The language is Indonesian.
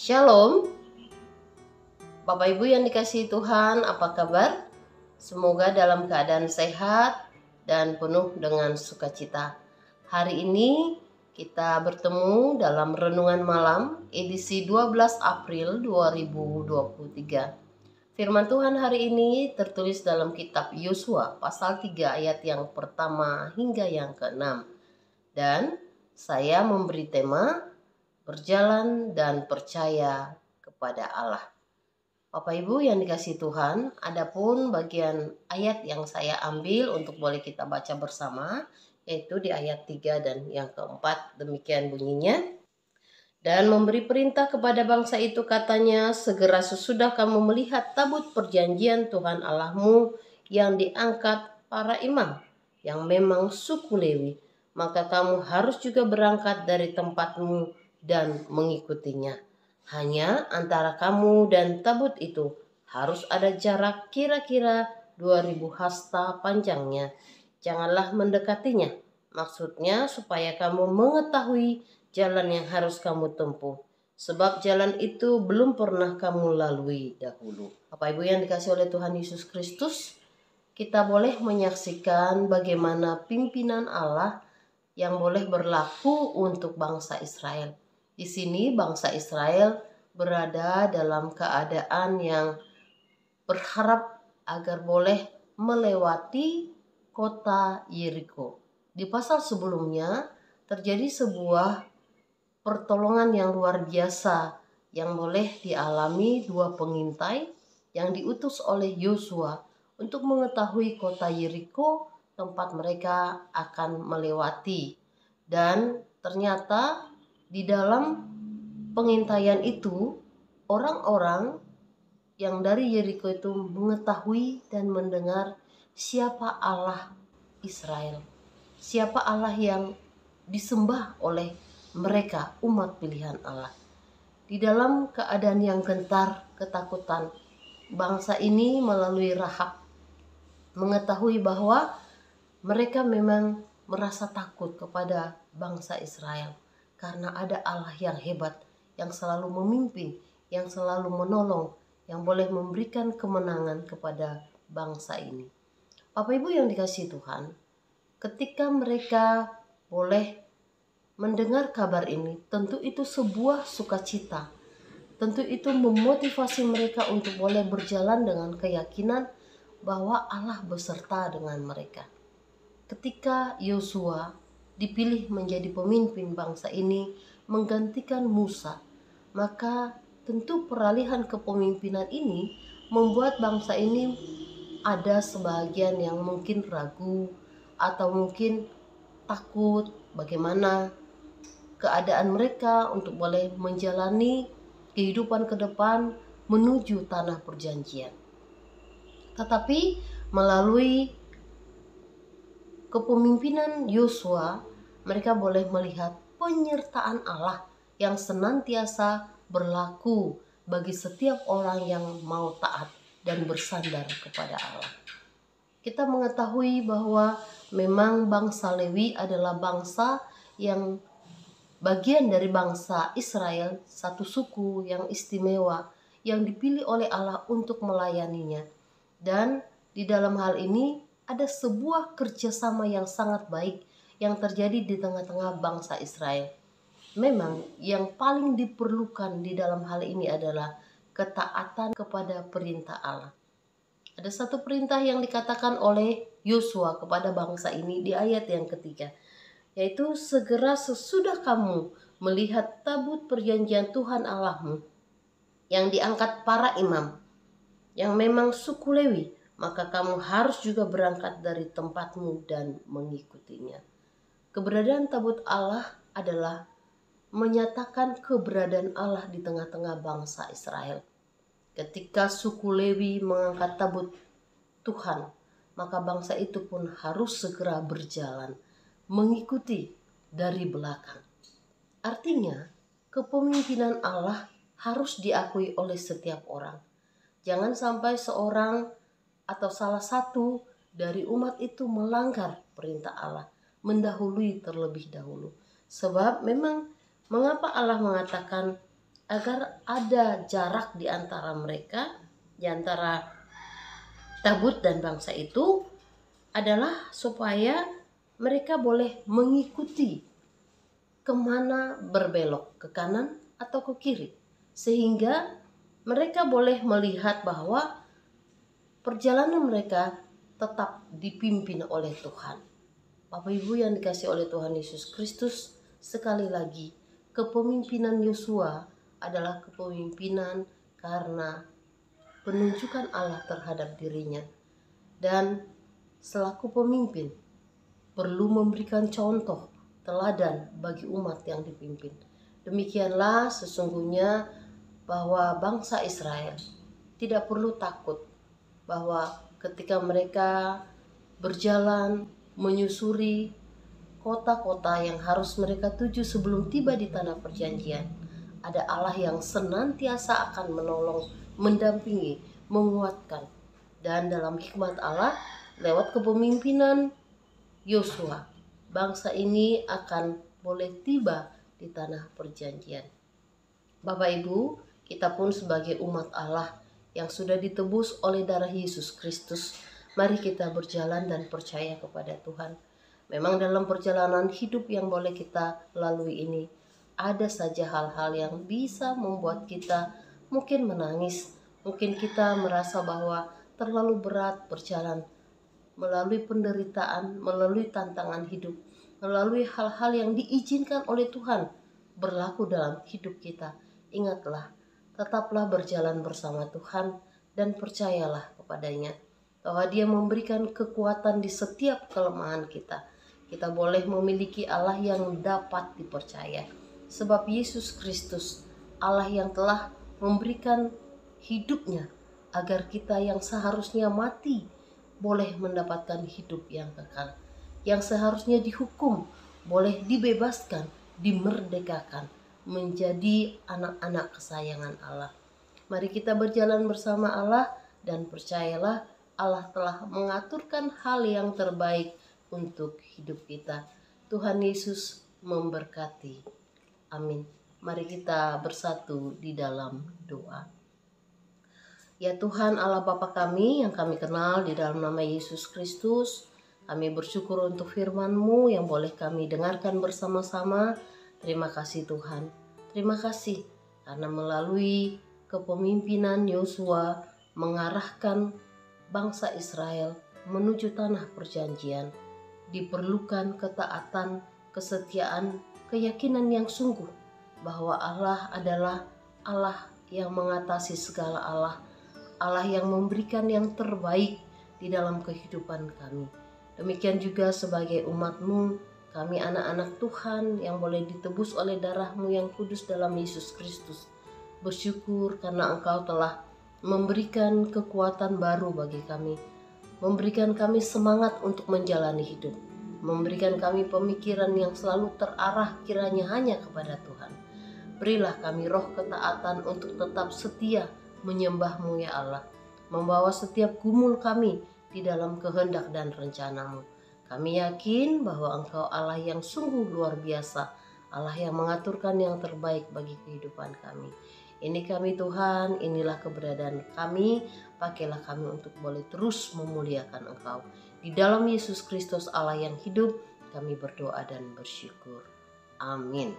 Shalom, Bapak Ibu yang dikasihi Tuhan, apa kabar? Semoga dalam keadaan sehat dan penuh dengan sukacita. Hari ini kita bertemu dalam Renungan Malam edisi 12 April 2023. Firman Tuhan hari ini tertulis dalam kitab Yosua pasal 3 ayat yang pertama hingga yang ke-6. Dan saya memberi tema berjalan dan percaya kepada Allah. Bapak Ibu yang dikasihi Tuhan, adapun bagian ayat yang saya ambil untuk boleh kita baca bersama, yaitu di ayat 3 dan yang keempat, demikian bunyinya. Dan memberi perintah kepada bangsa itu katanya, segera sesudah kamu melihat tabut perjanjian Tuhan Allahmu yang diangkat para imam, yang memang suku Lewi, maka kamu harus juga berangkat dari tempatmu dan mengikutinya. Hanya antara kamu dan tabut itu harus ada jarak kira-kira 2000 hasta panjangnya. Janganlah mendekatinya. Maksudnya supaya kamu mengetahui jalan yang harus kamu tempuh. Sebab jalan itu belum pernah kamu lalui dahulu. Bapak Ibu yang dikasihi oleh Tuhan Yesus Kristus, kita boleh menyaksikan bagaimana pimpinan Allah yang boleh berlaku untuk bangsa Israel. Di sini bangsa Israel berada dalam keadaan yang berharap agar boleh melewati kota Yeriko. Di pasal sebelumnya terjadi sebuah pertolongan yang luar biasa yang boleh dialami dua pengintai yang diutus oleh Yosua untuk mengetahui kota Yeriko tempat mereka akan melewati. Dan ternyata di dalam pengintaian itu orang-orang yang dari Yeriko itu mengetahui dan mendengar siapa Allah Israel, siapa Allah yang disembah oleh mereka, umat pilihan Allah. Di dalam keadaan yang gentar, ketakutan, bangsa ini melalui Rahab mengetahui bahwa mereka memang merasa takut kepada bangsa Israel karena ada Allah yang hebat, yang selalu memimpin, yang selalu menolong, yang boleh memberikan kemenangan kepada bangsa ini. Bapak Ibu yang dikasihi Tuhan, ketika mereka boleh mendengar kabar ini, tentu itu sebuah sukacita. Tentu itu memotivasi mereka untuk boleh berjalan dengan keyakinan bahwa Allah beserta dengan mereka. Ketika Yosua dipilih menjadi pemimpin bangsa ini menggantikan Musa, maka tentu peralihan kepemimpinan ini membuat bangsa ini ada sebagian yang mungkin ragu atau mungkin takut bagaimana keadaan mereka untuk boleh menjalani kehidupan ke depan menuju tanah perjanjian. Tetapi melalui kepemimpinan Yosua, mereka boleh melihat penyertaan Allah yang senantiasa berlaku bagi setiap orang yang mau taat dan bersandar kepada Allah. Kita mengetahui bahwa memang bangsa Lewi adalah bangsa yang bagian dari bangsa Israel, satu suku yang istimewa yang dipilih oleh Allah untuk melayaninya. Dan di dalam hal ini ada sebuah kerjasama yang sangat baik yang terjadi di tengah-tengah bangsa Israel. Memang yang paling diperlukan di dalam hal ini adalah ketaatan kepada perintah Allah. Ada satu perintah yang dikatakan oleh Yosua kepada bangsa ini di ayat yang ketiga, yaitu segera sesudah kamu melihat tabut perjanjian Tuhan Allahmu yang diangkat para imam, yang memang suku Lewi, maka kamu harus juga berangkat dari tempatmu dan mengikutinya. Keberadaan tabut Allah adalah menyatakan keberadaan Allah di tengah-tengah bangsa Israel. Ketika suku Lewi mengangkat tabut Tuhan, maka bangsa itu pun harus segera berjalan, mengikuti dari belakang. Artinya, kepemimpinan Allah harus diakui oleh setiap orang. Jangan sampai seorang atau salah satu dari umat itu melanggar perintah Allah, mendahului terlebih dahulu. Sebab memang mengapa Allah mengatakan agar ada jarak di antara mereka, di antara Tabut dan bangsa itu, adalah supaya mereka boleh mengikuti kemana berbelok, ke kanan atau ke kiri, sehingga mereka boleh melihat bahwa perjalanan mereka tetap dipimpin oleh Tuhan. Bapak Ibu yang dikasihi oleh Tuhan Yesus Kristus, sekali lagi kepemimpinan Yosua adalah kepemimpinan karena penunjukan Allah terhadap dirinya, dan selaku pemimpin perlu memberikan contoh teladan bagi umat yang dipimpin. Demikianlah sesungguhnya bahwa bangsa Israel tidak perlu takut bahwa ketika mereka berjalan menyusuri kota-kota yang harus mereka tuju sebelum tiba di tanah perjanjian, ada Allah yang senantiasa akan menolong, mendampingi, menguatkan. Dan dalam hikmat Allah, lewat kepemimpinan Yosua, bangsa ini akan boleh tiba di tanah perjanjian. Bapak Ibu, kita pun sebagai umat Allah yang sudah ditebus oleh darah Yesus Kristus, mari kita berjalan dan percaya kepada Tuhan. Memang dalam perjalanan hidup yang boleh kita lalui ini, ada saja hal-hal yang bisa membuat kita mungkin menangis, mungkin kita merasa bahwa terlalu berat berjalan melalui penderitaan, melalui tantangan hidup, melalui hal-hal yang diizinkan oleh Tuhan berlaku dalam hidup kita. Ingatlah, tetaplah berjalan bersama Tuhan dan percayalah kepadanya bahwa Dia memberikan kekuatan di setiap kelemahan kita. Kita boleh memiliki Allah yang dapat dipercaya, sebab Yesus Kristus, Allah yang telah memberikan hidupnya agar kita yang seharusnya mati boleh mendapatkan hidup yang kekal, yang seharusnya dihukum boleh dibebaskan, dimerdekakan, menjadi anak-anak kesayangan Allah. Mari kita berjalan bersama Allah dan percayalah Allah telah mengaturkan hal yang terbaik untuk hidup kita. Tuhan Yesus memberkati. Amin. Mari kita bersatu di dalam doa. Ya Tuhan Allah Bapa kami yang kami kenal di dalam nama Yesus Kristus, kami bersyukur untuk firman-Mu yang boleh kami dengarkan bersama-sama. Terima kasih Tuhan. Terima kasih karena melalui kepemimpinan Yosua mengarahkan bangsa Israel menuju tanah perjanjian, diperlukan ketaatan, kesetiaan, keyakinan yang sungguh bahwa Allah adalah Allah yang mengatasi segala Allah, Allah yang memberikan yang terbaik di dalam kehidupan kami. Demikian juga sebagai umat-Mu, kami anak-anak Tuhan yang boleh ditebus oleh darah-Mu yang kudus dalam Yesus Kristus. Bersyukur karena Engkau telah memberikan kekuatan baru bagi kami, memberikan kami semangat untuk menjalani hidup, memberikan kami pemikiran yang selalu terarah kiranya hanya kepada Tuhan. Berilah kami roh ketaatan untuk tetap setia menyembah-Mu ya Allah, membawa setiap gumul kami di dalam kehendak dan rencana-Mu. Kami yakin bahwa Engkau Allah yang sungguh luar biasa, Allah yang mengaturkan yang terbaik bagi kehidupan kami. Ini kami Tuhan, inilah keberadaan kami, pakailah kami untuk boleh terus memuliakan Engkau. Di dalam Yesus Kristus Allah yang hidup, kami berdoa dan bersyukur. Amin.